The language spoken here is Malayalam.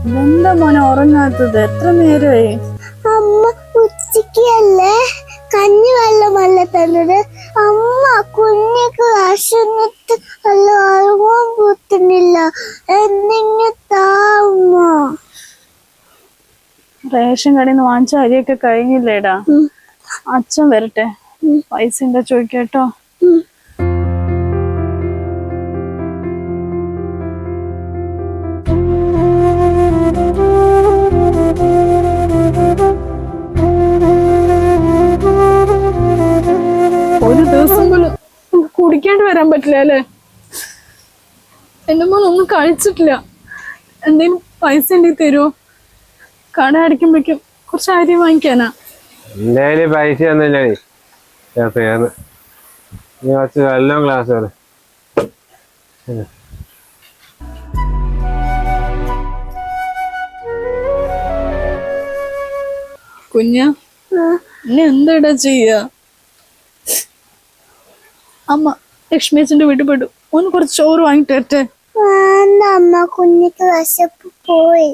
ഇതെന്താ മോനെ ഉറങ്ങാത്തത്? എത്ര നേരമായി? അമ്മ ഉച്ചക്കല്ലേ കഞ്ഞി വെള്ളമല്ല തന്നത്. അമ്മ കുഞ്ഞിക്ക് വിശന്നിട്ട് അല്ല ഉറങ്ങാൻ പറ്റുന്നില്ല. എന്തെങ്കിലും താമ്മ. റേഷൻ കടയിൽ നിന്ന് വാങ്ങിച്ച അരിയൊക്കെ കഴിഞ്ഞില്ലേടാ? അച്ഛൻ വരട്ടെ, പൈസ എന്താ ചോദിക്കട്ടോ. ഒരു ദിവസം പോലും കുടിക്കാണ്ട് വരാൻ പറ്റില്ല അല്ലേ? എന്റെ മോൻ ഒന്നും കഴിച്ചിട്ടില്ല. എന്തെങ്കിലും പൈസ ഉണ്ടെങ്കിൽ തരുമോ? കട അടിക്കുമ്പോഴേക്കും കുറച്ച് അരി വാങ്ങിക്കാനാ. എന്റെ പൈസ ഒന്നുമില്ല. കുറച്ച് വെള്ളം ഗ്ലാസ് കുഞ്ഞ ഇനി എന്താ ചെയ്യാ? അമ്മ ലക്ഷ്മി അച്ഛന്റെ വീട്ടിൽ പോയിട്ടു ഒന്ന് കുറച്ച് ചോറ് വാങ്ങിട്ട് വരട്ടെ. വേണ്ട അമ്മ, കുഞ്ഞിക്ക് വിശപ്പ് പോയി.